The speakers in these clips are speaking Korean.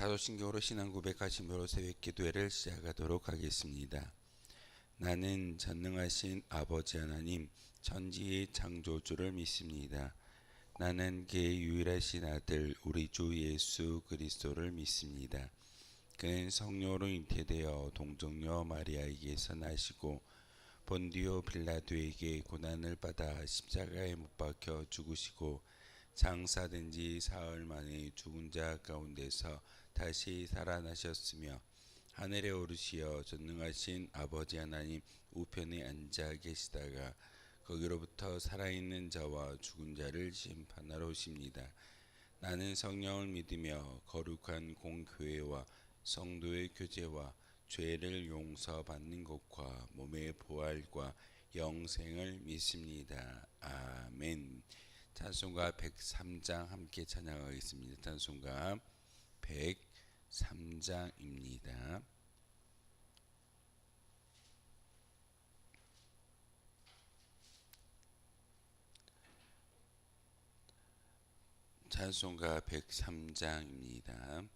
사도신경으로 신앙 고백하심으로 새벽 기도회를 시작하도록 하겠습니다. 나는 전능하신 아버지 하나님 천지의 창조주를 믿습니다. 나는 그의 유일하신 아들 우리 주 예수 그리스도를 믿습니다. 그는 성령으로 잉태되어 동정녀 마리아에게서 나시고 본디오 빌라도에게 고난을 받아 십자가에 못 박혀 죽으시고 장사된 지 사흘 만에 죽은 자 가운데서 다시 살아나셨으며 하늘에 오르시어 전능하신 아버지 하나님 우편에 앉아 계시다가 거기로부터 살아있는 자와 죽은 자를 심판하러 오십니다. 나는 성령을 믿으며 거룩한 공교회와 성도의 교제와 죄를 용서받는 것과 몸의 부활과 영생을 믿습니다. 아멘. 찬송가 103장 함께 찬양하겠습니다. 찬송가 103장입니다. 찬송가 103장입니다.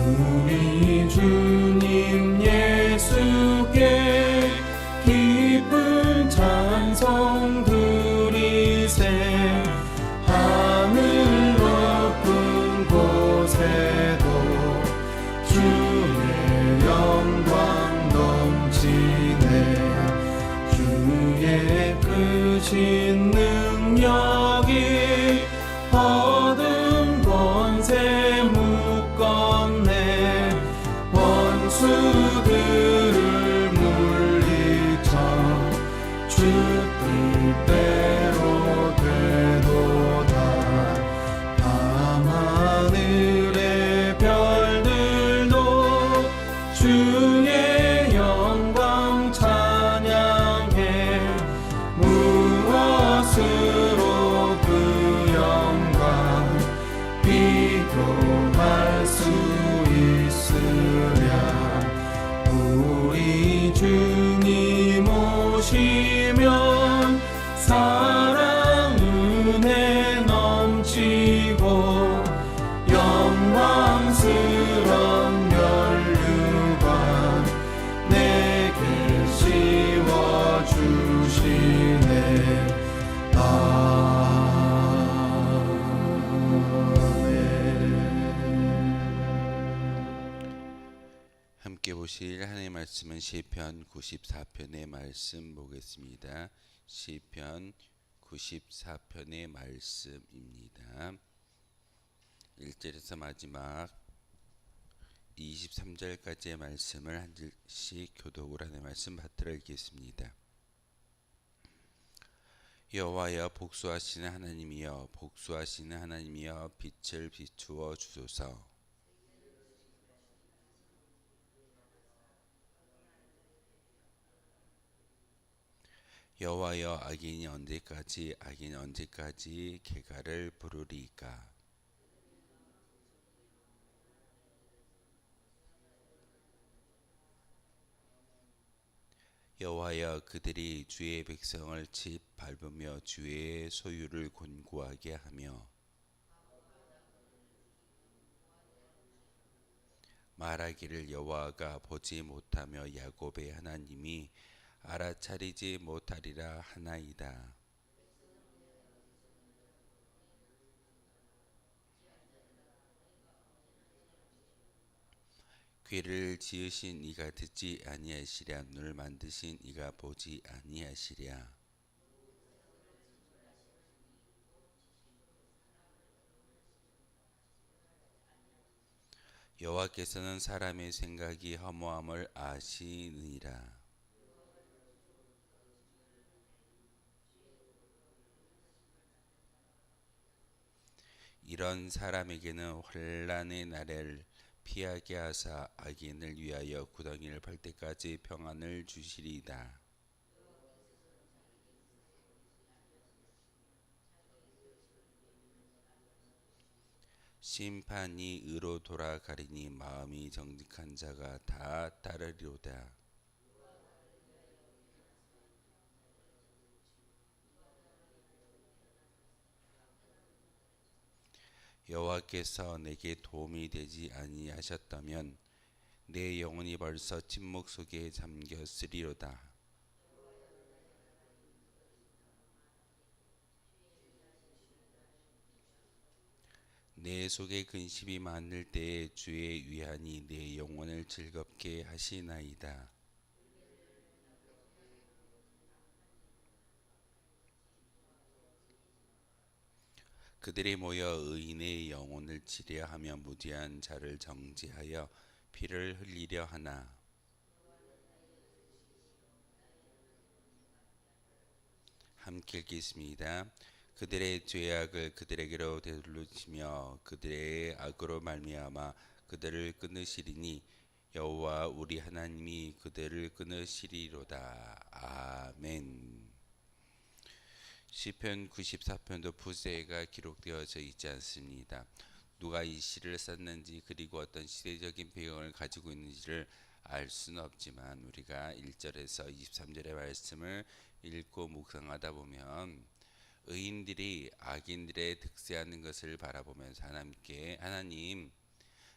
우리 주님 예수께 기쁜 찬송 드리세. 하늘 높은 곳에도 주의 영광 넘치네. 주의 크신 능력이 어둠 권세 묶었네. 원수들을 물리쳐 주 뜻대로 되도다. 밤하늘의 별들도 주의 영광 찬양해. 무엇으로 그 영광 비교할 수 있으랴. 우리 주님 오시면 사랑 은혜 넘치고 영광스런 면류관 내게 씌워주시네. 함께 보실 하나님의 말씀은 시편 94편의 말씀 보겠습니다. 시편 94편의 말씀입니다. 1절에서 마지막 23절까지의 말씀을 한 절씩 교독을 하는 말씀 받들어 읽겠습니다. 여호와여 복수하시는 하나님이여 복수하시는 하나님이여 빛을 비추어 주소서. 여호와여 악인이 언제까지 개가를 부르리까. 여호와여 그들이 주의 백성을 짓밟으며 주의 소유를 곤고하게 하며 말하기를 여호와가 보지 못하며 야곱의 하나님이 알아차리지 못하리라 하나이다. 귀를 지으신 이가 듣지 아니하시랴. 눈을 만드신 이가 보지 아니하시랴. 여호와께서는 사람의 생각이 허무함을 아시느니라. 이런 사람에게는 환난의 날을 피하게 하사 악인을 위하여 구덩이를 팔 때까지 평안을 주시리이다. 심판이 의로 돌아가리니 마음이 정직한 자가 다 따르리로다. 여호와께서 내게 도움이 되지 아니하셨다면 내 영혼이 벌써 침묵 속에 잠겼으리로다. 내 속에 근심이 많을 때에 주의 위안이 내 영혼을 즐겁게 하시나이다. 그들이 모여 의인의 영혼을 치려하며 무지한 자를 정죄하여 피를 흘리려 하나. 함께 읽겠습니다. 그들의 죄악을 그들에게로 되돌리시며 그들의 악으로 말미암아 그들을 끊으시리니 여호와 우리 하나님이 그들을 끊으시리로다. 아멘. 시편 94편도 부세가 기록되어져 있지 않습니다. 누가 이 시를 썼는지 그리고 어떤 시대적인 배경을 가지고 있는지를 알 수는 없지만 우리가 1절에서 23절의 말씀을 읽고 묵상하다 보면 의인들이 악인들의 득세하는 것을 바라보면서 하나님께 하나님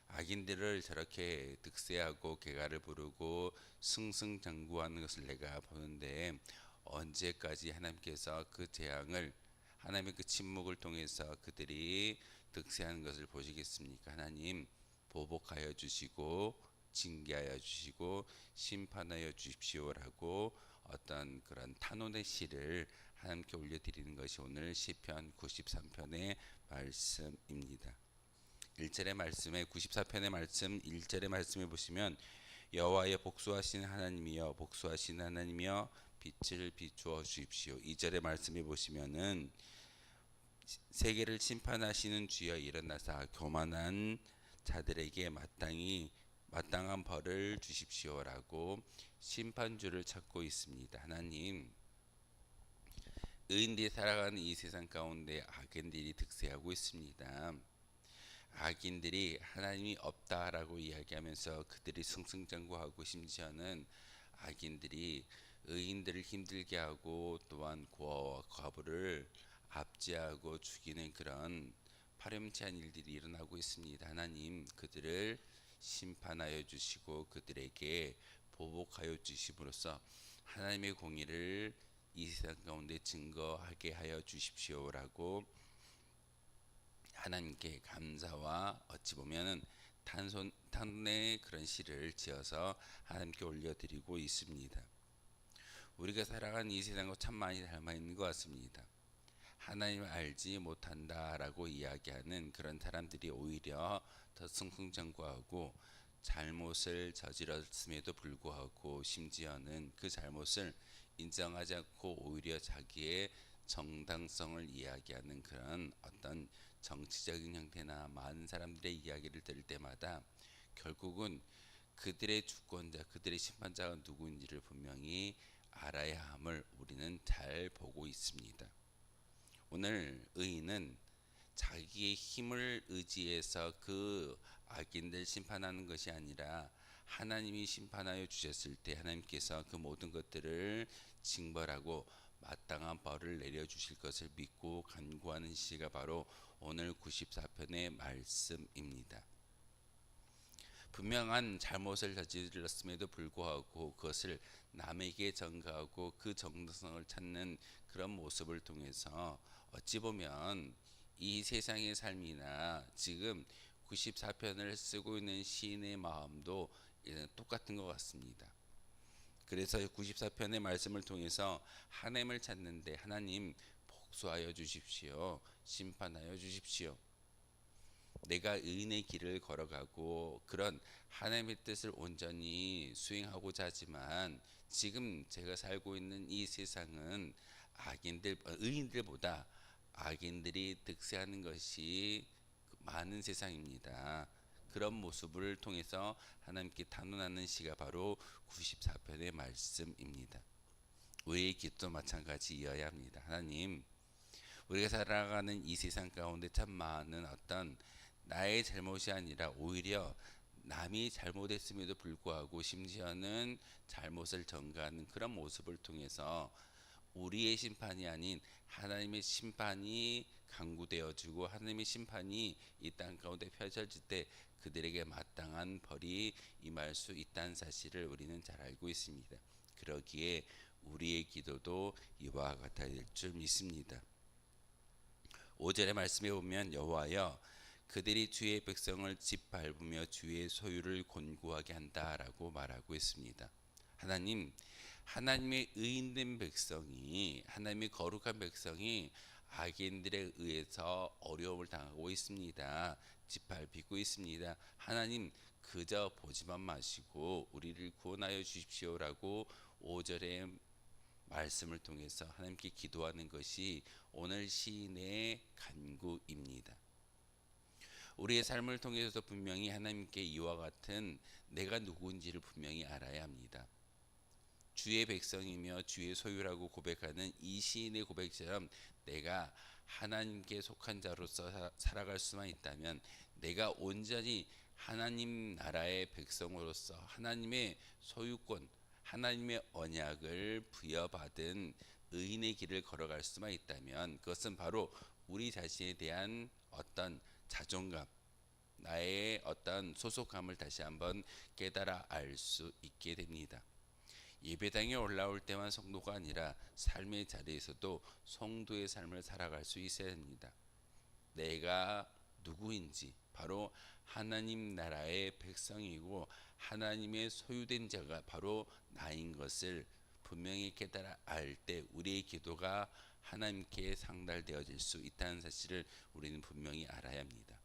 악인들을 저렇게 득세하고 개가를 부르고 승승장구하는 것을 내가 보는데 언제까지 하나님께서 그 재앙을 하나님의 그 침묵을 통해서 그들이 득세하는 것을 보시겠습니까? 하나님 보복하여 주시고 징계하여 주시고 심판하여 주십시오라고 어떤 그런 탄원의 시를 하나님께 올려드리는 것이 오늘 시편 93편의 말씀입니다. 1절의 말씀에 94편의 말씀 1절의 말씀에 보시면 여호와여 복수하신 하나님이여 복수하신 하나님이여 빛을 비추어 주십시오. 2절의 말씀에 보시면은 세계를 심판하시는 주여 일어나사 교만한 자들에게 마땅한 벌을 주십시오라고 심판주를 찾고 있습니다. 하나님 의인들이 살아가는 이 세상 가운데 악인들이 득세하고 있습니다. 악인들이 하나님이 없다라고 이야기하면서 그들이 승승장구하고 심지어는 악인들이 의인들을 힘들게 하고 또한 고아와 과부를 압제하고 죽이는 그런 파렴치한 일들이 일어나고 있습니다. 하나님 그들을 심판하여 주시고 그들에게 보복하여 주심으로써 하나님의 공의를 이 세상 가운데 증거하게 하여 주십시오라고 하나님께 감사와 어찌 보면은 탄원의 그런 시를 지어서 하나님께 올려드리고 있습니다. 우리가 살아가는 이 세상과 참 많이 닮아 있는 것 같습니다. 하나님을 알지 못한다라고 이야기하는 그런 사람들이 오히려 더 승승장구하고 잘못을 저질렀음에도 불구하고 심지어는 그 잘못을 인정하지 않고 오히려 자기의 정당성을 이야기하는 그런 어떤 정치적인 형태나 많은 사람들의 이야기를 들을 때마다 결국은 그들의 주권자, 그들의 심판자가 누구인지를 분명히 알아야 함을 우리는 잘 보고 있습니다. 오늘 의인은 자기의 힘을 의지해서 그 악인들 심판하는 것이 아니라 하나님이 심판하여 주셨을 때 하나님께서 그 모든 것들을 징벌하고 마땅한 벌을 내려주실 것을 믿고 간구하는 시가 바로 오늘 94편의 말씀입니다. 분명한 잘못을 저질렀음에도 불구하고 그것을 남에게 전가하고 그 정당성을 찾는 그런 모습을 통해서 어찌 보면 이 세상의 삶이나 지금 94편을 쓰고 있는 시인의 마음도 똑같은 것 같습니다. 그래서 94편의 말씀을 통해서 하나님을 찾는데 하나님 복수하여 주십시오. 심판하여 주십시오. 내가 의인의 길을 걸어가고 그런 하나님의 뜻을 온전히 수행하고자 하지만 지금 제가 살고 있는 이 세상은 의인들보다 악인들이 득세하는 것이 많은 세상입니다. 그런 모습을 통해서 하나님께 탄원하는 시가 바로 94편의 말씀입니다. 우리의 기도 마찬가지여야 합니다. 하나님 우리가 살아가는 이 세상 가운데 참 많은 어떤 나의 잘못이 아니라 오히려 남이 잘못했음에도 불구하고 심지어는 잘못을 전가하는 그런 모습을 통해서 우리의 심판이 아닌 하나님의 심판이 강구되어지고 하나님의 심판이 이 땅 가운데 펼쳐질 때 그들에게 마땅한 벌이 임할 수 있다는 사실을 우리는 잘 알고 있습니다. 그러기에 우리의 기도도 이와 같아야 될 줄 믿습니다. 5절의 말씀에 보면 여호와여 그들이 주의 백성을 짓밟으며 주의 소유를 곤고하게 한다라고 말하고 있습니다. 하나님의 의인된 백성이, 하나님의 거룩한 백성이 악인들에 의해서 어려움을 당하고 있습니다. 짓밟히고 있습니다. 하나님 그저 보지만 마시고 우리를 구원하여 주십시오라고 5절의 말씀을 통해서 하나님께 기도하는 것이 오늘 시인의 간구입니다. 우리의 삶을 통해서도 분명히 하나님께 이와 같은 내가 누구인지를 분명히 알아야 합니다. 주의 백성이며 주의 소유라고 고백하는 이 시인의 고백처럼 내가 하나님께 속한 자로서 살아갈 수만 있다면, 내가 온전히 하나님 나라의 백성으로서 하나님의 소유권, 하나님의 언약을 부여받은 의인의 길을 걸어갈 수만 있다면, 그것은 바로 우리 자신에 대한 어떤 자존감, 나의 어떤 소속감을 다시 한번 깨달아 알 수 있게 됩니다. 예배당에 올라올 때만 성도가 아니라 삶의 자리에서도 성도의 삶을 살아갈 수 있어야 합니다. 내가 누구인지, 바로 하나님 나라의 백성이고 하나님의 소유된 자가 바로 나인 것을 분명히 깨달아 알 때 우리의 기도가 하나님께 상달되어질 수 있다는 사실을 우리는 분명히 알아야 합니다.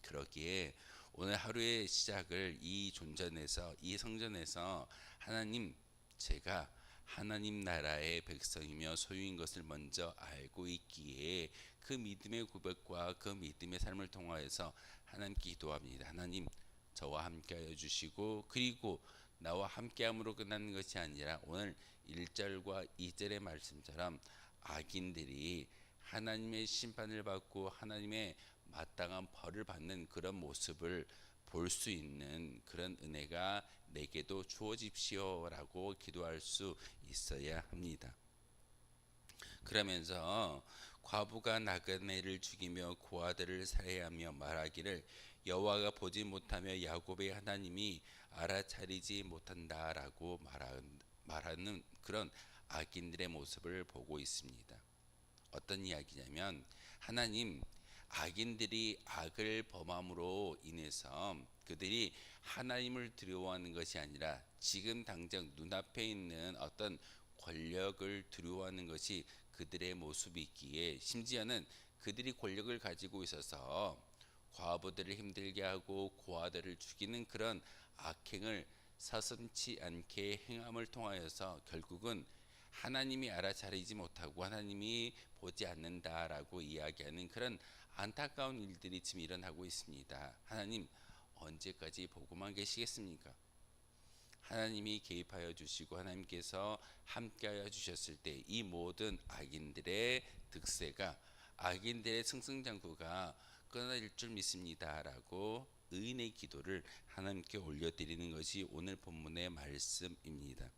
그러기에 오늘 하루의 시작을 이 존전에서, 이 성전에서 하나님, 제가 하나님 나라의 백성이며 소유인 것을 먼저 알고 있기에 그 믿음의 고백과 그 믿음의 삶을 통하여서 하나님께 기도합니다. 하나님, 저와 함께하여 주시고, 그리고 나와 함께함으로 끝나는 것이 아니라 오늘 1절과 2절의 말씀처럼 악인들이 하나님의 심판을 받고 하나님의 마땅한 벌을 받는 그런 모습을 볼 수 있는 그런 은혜가 내게도 주어집시오라고 기도할 수 있어야 합니다. 그러면서 과부가 나그네를 죽이며 고아들을 살해하며 말하기를 여호와가 보지 못하며 야곱의 하나님이 알아차리지 못한다라고 말하는 그런 악인들의 모습을 보고 있습니다. 어떤 이야기냐면, 하나님, 악인들이 악을 범함으로 인해서 그들이 하나님을 두려워하는 것이 아니라 지금 당장 눈앞에 있는 어떤 권력을 두려워하는 것이 그들의 모습이기에, 심지어는 그들이 권력을 가지고 있어서 과부들을 힘들게 하고 고아들을 죽이는 그런 악행을 서슴지 않게 행함을 통하여서 결국은 하나님이 알아차리지 못하고 하나님이 보지 않는다라고 이야기하는 그런 안타까운 일들이 지금 일어나고 있습니다. 하나님, 언제까지 보고만 계시겠습니까? 하나님이 개입하여 주시고 하나님께서 함께하여 주셨을 때 이 모든 악인들의 득세가, 악인들의 승승장구가 끊어질 줄 믿습니다라고 의인의 기도를 하나님께 올려드리는 것이 오늘 본문의 말씀입니다.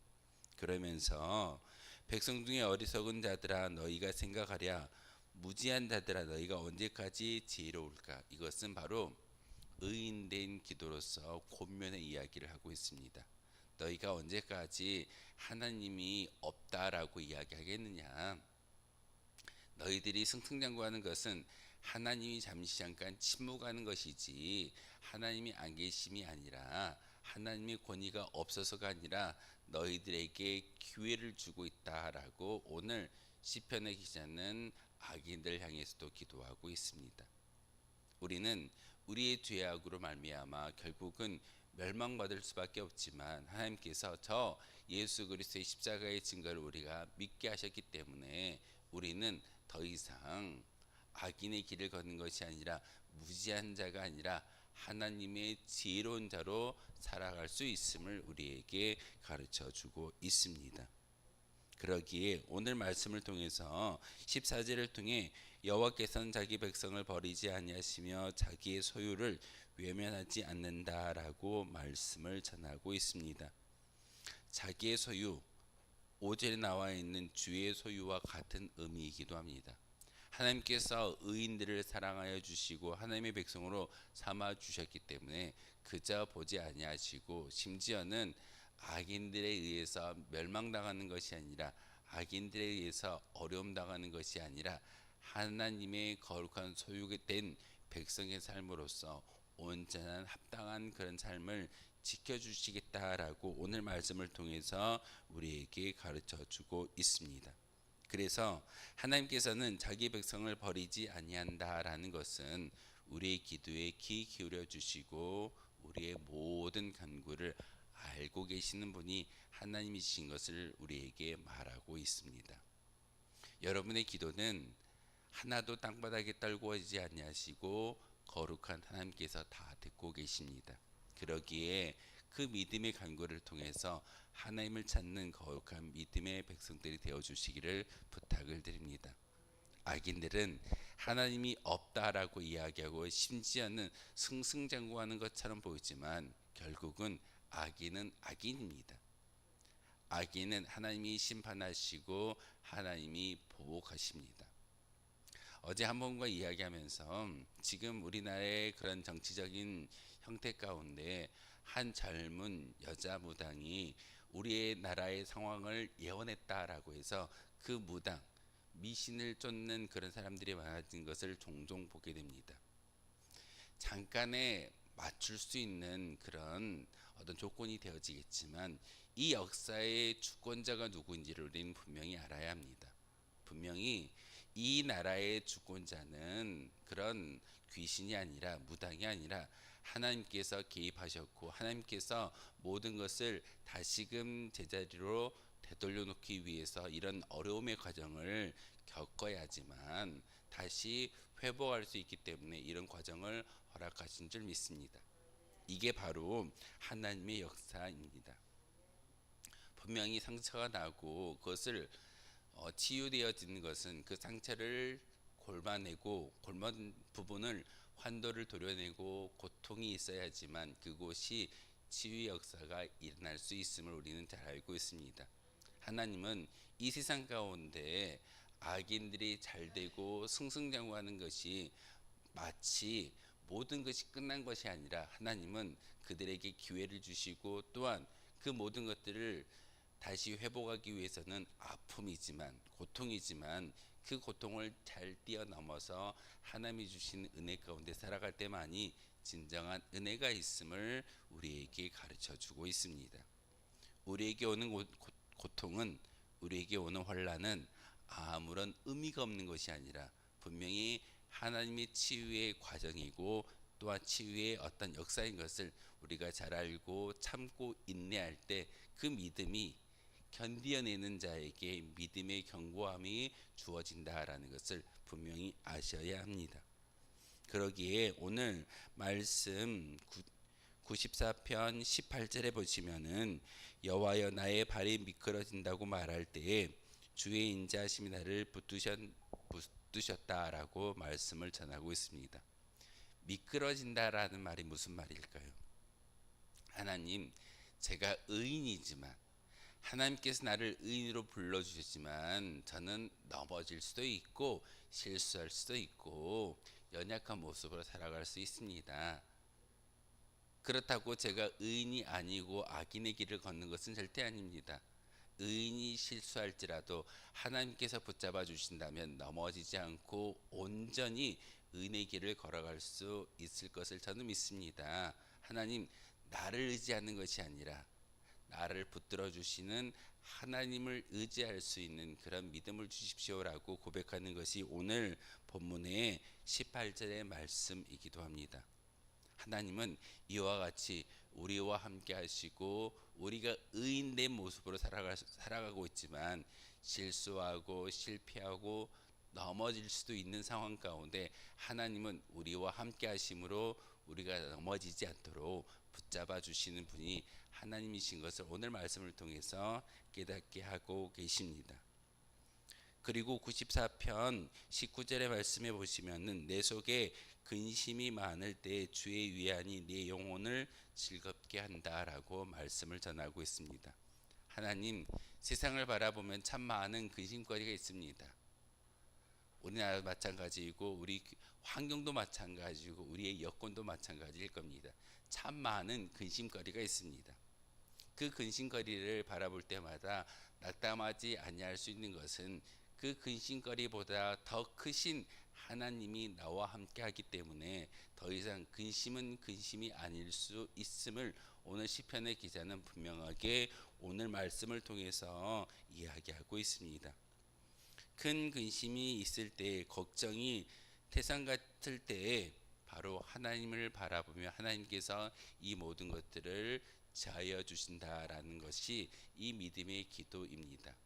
그러면서 백성 중에 어리석은 자들아 너희가 생각하랴, 무지한 자들아 너희가 언제까지 지혜로울까. 이것은 바로 의인된 기도로서 권면의 이야기를 하고 있습니다. 너희가 언제까지 하나님이 없다라고 이야기하겠느냐. 너희들이 승승장구하는 것은 하나님이 잠시 잠깐 침묵하는 것이지 하나님이 안 계심이 아니라, 하나님의 권위가 없어서가 아니라 너희들에게 기회를 주고 있다라고 오늘 시편의 기자는 악인들 향해서도 기도하고 있습니다. 우리는 우리의 죄악으로 말미암아 결국은 멸망받을 수밖에 없지만, 하나님께서 저 예수 그리스도의 십자가의 증거를 우리가 믿게 하셨기 때문에 우리는 더 이상 악인의 길을 걷는 것이 아니라, 무지한 자가 아니라 하나님의 지혜로운 자로 살아갈 수 있음을 우리에게 가르쳐 주고 있습니다. 그러기에 오늘 말씀을 통해서 14절을 통해 여호와께서는 자기 백성을 버리지 아니하시며 자기의 소유를 외면하지 않는다라고 말씀을 전하고 있습니다. 자기의 소유, 5절에 나와 있는 주의 소유와 같은 의미이기도 합니다. 하나님께서 의인들을 사랑하여 주시고 하나님의 백성으로 삼아 주셨기 때문에 그저 보지 아니하시고 심지어는 악인들에 의해서 멸망당하는 것이 아니라 악인들에 의해서 어려움 당하는 것이 아니라 하나님의 거룩한 소유된 백성의 삶으로서 온전한 합당한 그런 삶을 지켜주시겠다라고 오늘 말씀을 통해서 우리에게 가르쳐 주고 있습니다. 그래서 하나님께서는 자기 백성을 버리지 아니한다라는 것은 우리의 기도에 귀 기울여 주시고 우리의 모든 간구를 알고 계시는 분이 하나님이신 것을 우리에게 말하고 있습니다. 여러분의 기도는 하나도 땅바닥에 떨구어지지 아니하시고 거룩한 하나님께서 다 듣고 계십니다. 그러기에 그 믿음의 간구를 통해서 하나님을 찾는 거룩한 믿음의 백성들이 되어 주시기를 부탁을 드립니다. 악인들은 하나님이 없다라고 이야기하고 심지어는 승승장구하는 것처럼 보이지만 결국은 악인은 악인입니다. 악인은 하나님이 심판하시고 하나님이 보복하십니다. 어제 한 분과 이야기하면서 지금 우리나라의 그런 정치적인 형태 가운데 한 젊은 여자 무당이 우리의 나라의 상황을 예언했다라고 해서 그 무당 미신을 쫓는 그런 사람들이 많아진 것을 종종 보게 됩니다. 잠깐에 맞출 수 있는 그런 어떤 조건이 되어지겠지만 이 역사의 주권자가 누구인지를 우리는 분명히 알아야 합니다. 분명히 이 나라의 주권자는 그런 귀신이 아니라 무당이 아니라 하나님께서 개입하셨고 하나님께서 모든 것을 다시금 제자리로 되돌려 놓기 위해서 이런 어려움의 과정을 겪어야지만 다시 회복할 수 있기 때문에 이런 과정을 허락하신 줄 믿습니다. 이게 바로 하나님의 역사입니다. 분명히 상처가 나고 그것을 치유되어지는 것은 그 상처를 골라내고 골만 부분을 환도를 도려내고 고통이 있어야지만 그곳이 치유의 역사가 일어날 수 있음을 우리는 잘 알고 있습니다. 하나님은 이 세상 가운데 악인들이 잘되고 승승장구하는 것이 마치 모든 것이 끝난 것이 아니라 하나님은 그들에게 기회를 주시고 또한 그 모든 것들을 다시 회복하기 위해서는 아픔이지만 고통이지만 그 고통을 잘 뛰어넘어서 하나님이 주신 은혜 가운데 살아갈 때만이 진정한 은혜가 있음을 우리에게 가르쳐 주고 있습니다. 우리에게 오는 고통은 우리에게 오는 환난은 아무런 의미가 없는 것이 아니라 분명히 하나님의 치유의 과정이고 또한 치유의 어떤 역사인 것을 우리가 잘 알고 참고 인내할 때 그 믿음이 견디어내는 자에게 믿음의 견고함이 주어진다라는 것을 분명히 아셔야 합니다. 그러기에 오늘 말씀 94편 18절에 보시면은 여호와여 나의 발이 미끄러진다고 말할 때에 주의 인자하심이 나를 붙드셨다라고 말씀을 전하고 있습니다. 미끄러진다라는 말이 무슨 말일까요? 하나님, 제가 의인이지만 하나님께서 나를 의인으로 불러주셨지만 저는 넘어질 수도 있고 실수할 수도 있고 연약한 모습으로 살아갈 수 있습니다. 그렇다고 제가 의인이 아니고 악인의 길을 걷는 것은 절대 아닙니다. 의인이 실수할지라도 하나님께서 붙잡아 주신다면 넘어지지 않고 온전히 의인의 길을 걸어갈 수 있을 것을 저는 믿습니다. 하나님, 나를 의지하는 것이 아니라 나를 붙들어 주시는 하나님을 의지할 수 있는 그런 믿음을 주십시오라고 고백하는 것이 오늘 본문의 18절의 말씀이기도 합니다. 하나님은 이와 같이 우리와 함께 하시고 우리가 의인된 모습으로 살아가고 있지만 실수하고 실패하고 넘어질 수도 있는 상황 가운데 하나님은 우리와 함께 하심으로 우리가 넘어지지 않도록 붙잡아 주시는 분이 하나님이신 것을 오늘 말씀을 통해서 깨닫게 하고 계십니다. 그리고 94편 19절의 말씀에 보시면은 내 속에 근심이 많을 때 주의 위안이 내 영혼을 즐겁게 한다라고 말씀을 전하고 있습니다. 하나님, 세상을 바라보면 참 많은 근심거리가 있습니다. 우리나라도 마찬가지이고 우리 환경도 마찬가지고 우리의 여건도 마찬가지일 겁니다. 참 많은 근심거리가 있습니다. 그 근심거리를 바라볼 때마다 낙담하지 아니할 수 있는 것은 그 근심거리보다 더 크신 하나님이 나와 함께하기 때문에 더 이상 근심은 근심이 아닐 수 있음을 오늘 시편의 기자는 분명하게 오늘 말씀을 통해서 이야기하고 있습니다. 큰 근심이 있을 때, 걱정이 태산 같을 때에 바로 하나님을 바라보며 하나님께서 이 모든 것들을 자하여 주신다라는 것이 이 믿음의 기도입니다.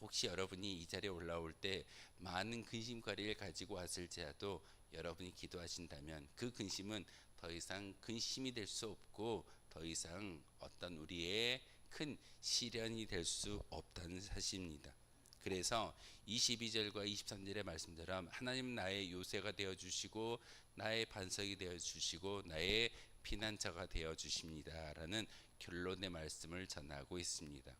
혹시 여러분이 이 자리에 올라올 때 많은 근심거리를 가지고 왔을지라도 여러분이 기도하신다면 그 근심은 더 이상 근심이 될 수 없고 더 이상 어떤 우리의 큰 시련이 될 수 없다는 사실입니다. 그래서 22절과 23절의 말씀처럼 하나님 나의 요새가 되어 주시고 나의 반석이 되어 주시고 나의 피난처가 되어 주십니다라는 결론의 말씀을 전하고 있습니다.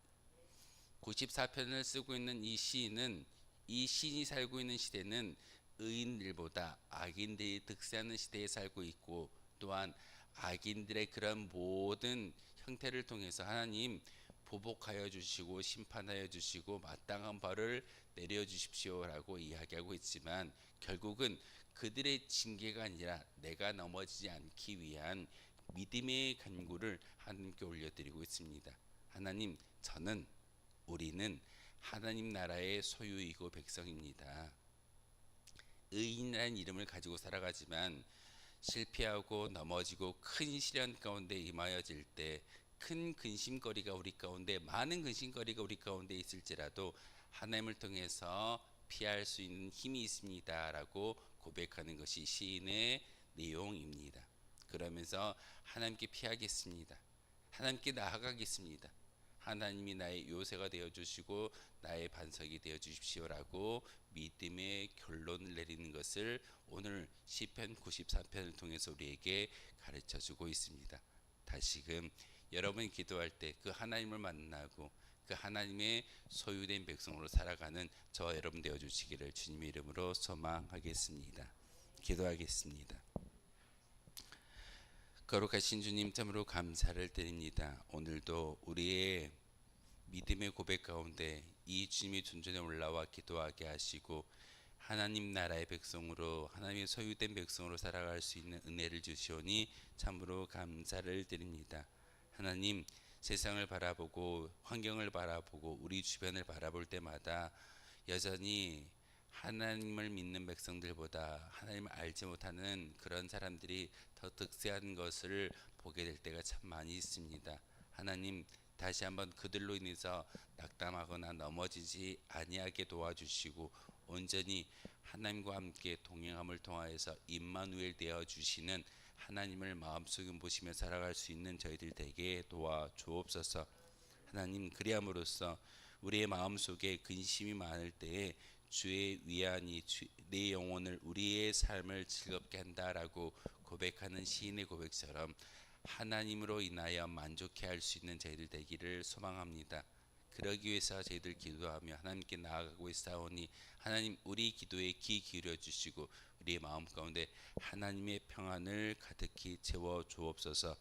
94편을 쓰고 있는 이 시인은 이 시인이 살고 있는 시대는 의인들보다 악인들이 득세하는 시대에 살고 있고 또한 악인들의 그런 모든 형태를 통해서 하나님 보복하여 주시고 심판하여 주시고 마땅한 벌을 내려 주십시오라고 이야기하고 있지만 결국은 그들의 징계가 아니라 내가 넘어지지 않기 위한 믿음의 간구를 하나님께 올려드리고 있습니다. 하나님, 우리는 하나님 나라의 소유이고 백성입니다. 의인이라는 이름을 가지고 살아가지만 실패하고 넘어지고 큰 시련 가운데 임하여질 때 큰 근심거리가 우리 가운데 많은 근심거리가 우리 가운데 있을지라도 하나님을 통해서 피할 수 있는 힘이 있습니다라고 고백하는 것이 시인의 내용입니다. 그러면서 하나님께 피하겠습니다. 하나님께 나아가겠습니다. 하나님이 나의 요새가 되어 주시고 나의 반석이 되어 주십시오라고 믿음의 결론을 내리는 것을 오늘 시편 94편을 통해서 우리에게 가르쳐 주고 있습니다. 다시금 여러분이 기도할 때 그 하나님을 만나고 그 하나님의 소유된 백성으로 살아가는 저와 여러분 되어 주시기를 주님의 이름으로 소망하겠습니다. 기도하겠습니다. 거룩하신 주님, 참으로 감사를 드립니다. 오늘도 우리의 믿음의 고백 가운데 이 주님의 존전에 올라와 기도하게 하시고 하나님 나라의 백성으로 하나님의 소유된 백성으로 살아갈 수 있는 은혜를 주시오니 참으로 감사를 드립니다. 하나님, 세상을 바라보고 환경을 바라보고 우리 주변을 바라볼 때마다 여전히 하나님을 믿는 백성들보다 하나님을 알지 못하는 그런 사람들이 더 득세하는 것을 보게 될 때가 참 많이 있습니다. 하나님, 다시 한번 그들로 인해서 낙담하거나 넘어지지 아니하게 도와주시고 온전히 하나님과 함께 동행함을 통하여서 임마누엘 되어 주시는 하나님을 마음속에 모시며 살아갈 수 있는 저희들 되게 도와주옵소서. 하나님, 그리함으로써 우리의 마음속에 근심이 많을 때에 주의 위안이 내 영혼을 우리의 삶을 즐겁게 한다라고 고백하는 시인의 고백처럼 하나님으로 인하여 만족해 할 수 있는 저희들 되기를 소망합니다. 그러기 위해서 저희들 기도하며 하나님께 나아가고 있사오니 하나님, 우리 기도에 귀 기울여 주시고 우리의 마음 가운데 하나님의 평안을 가득히 채워 주옵소서.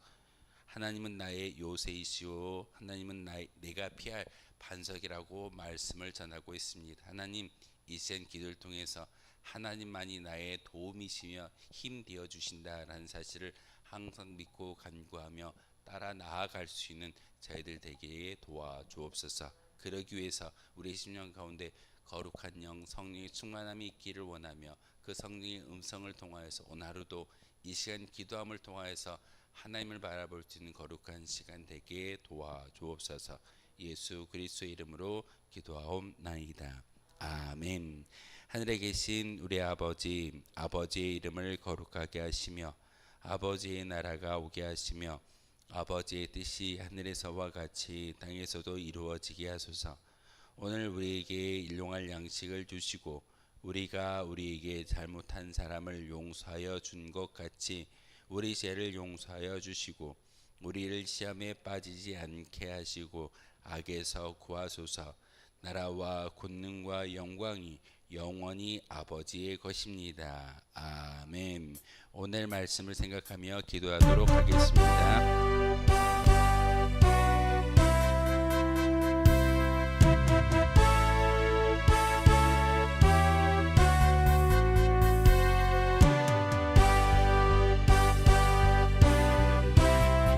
하나님은 나의 요새이시오 하나님은 내가 피할 반석이라고 말씀을 전하고 있습니다. 하나님, 이 시간 기도를 통해서 하나님만이 나의 도움이시며 힘 되어 주신다라는 사실을 항상 믿고 간구하며 따라 나아갈 수 있는 저희들 되게 도와주옵소서. 그러기 위해서 우리 심령 가운데 거룩한 영 성령의 충만함이 있기를 원하며 그 성령의 음성을 통하여서 오늘 하루도 이 시간 기도함을 통하여서 하나님을 바라볼 수 있는 거룩한 시간 되게 도와주옵소서. 예수 그리스도의 이름으로 기도하옵나이다. 아멘. 하늘에 계신 우리 아버지, 아버지의 이름을 거룩하게 하시며 아버지의 나라가 오게 하시며 아버지의 뜻이 하늘에서와 같이 땅에서도 이루어지게 하소서. 오늘 우리에게 일용할 양식을 주시고 우리가 우리에게 잘못한 사람을 용서하여 준 것 같이 우리 죄를 용서하여 주시고 우리를 시험에 빠지지 않게 하시고 악에서 구하소서. 나라와 권능과 영광이 영원히 아버지의 것입니다. 아멘. 오늘 말씀을 생각하며 기도하도록 하겠습니다.